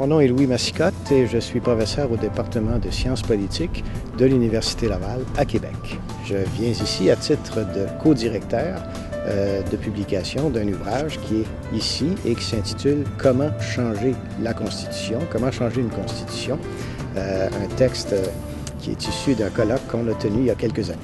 Mon nom est Louis Massicotte et je suis professeur au département de sciences politiques de l'Université Laval à Québec. Je viens ici à titre de co-directeur de publication d'un ouvrage qui est ici et qui s'intitule « Comment changer la Constitution », comment changer une Constitution, un texte qui est issu d'un colloque qu'on a tenu il y a quelques années.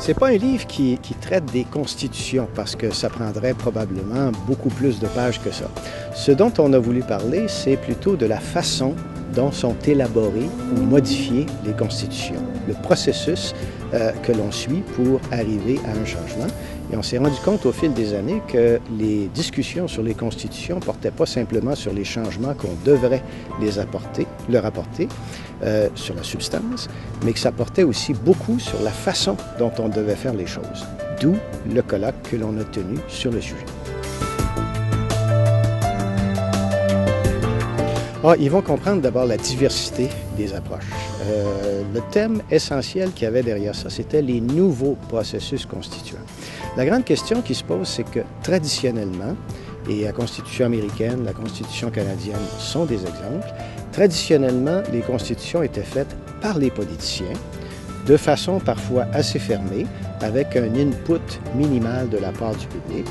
Ce n'est pas un livre qui traite des constitutions parce que ça prendrait probablement beaucoup plus de pages que ça. Ce dont on a voulu parler, c'est plutôt de la façon dont sont élaborées ou modifiées les constitutions, le processus que l'on suit pour arriver à un changement. Et on s'est rendu compte au fil des années que les discussions sur les constitutions ne portaient pas simplement sur les changements qu'on devrait leur apporter sur la substance, mais que ça portait aussi beaucoup sur la façon dont on devait faire les choses. D'où le colloque que l'on a tenu sur le sujet. Ils vont comprendre d'abord la diversité des approches. Le thème essentiel qu'il y avait derrière ça, c'était les nouveaux processus constituants. La grande question qui se pose, c'est que traditionnellement, et la Constitution américaine, la Constitution canadienne sont des exemples, traditionnellement, les constitutions étaient faites par les politiciens, de façon parfois assez fermée, avec un input minimal de la part du public.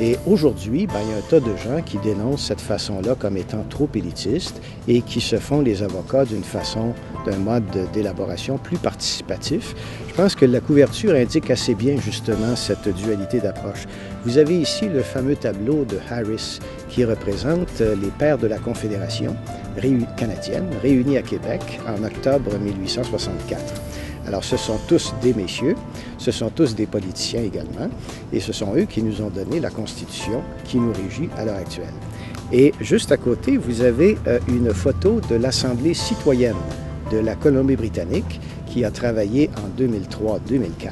Et aujourd'hui, il y a un tas de gens qui dénoncent cette façon-là comme étant trop élitiste et qui se font les avocats d'un mode d'élaboration plus participatif. Je pense que la couverture indique assez bien justement cette dualité d'approche. Vous avez ici le fameux tableau de Harris qui représente les pères de la Confédération canadienne réunis à Québec en octobre 1864. Alors, ce sont tous des messieurs, ce sont tous des politiciens également, et ce sont eux qui nous ont donné la Constitution qui nous régit à l'heure actuelle. Et juste à côté, vous avez une photo de l'Assemblée citoyenne de la Colombie-Britannique qui a travaillé en 2003-2004.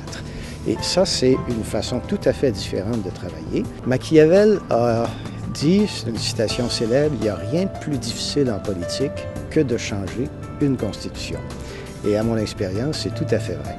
Et ça, c'est une façon tout à fait différente de travailler. Machiavel a dit, c'est une citation célèbre, « Il n'y a rien de plus difficile en politique que de changer une Constitution ». Et à mon expérience, c'est tout à fait vrai.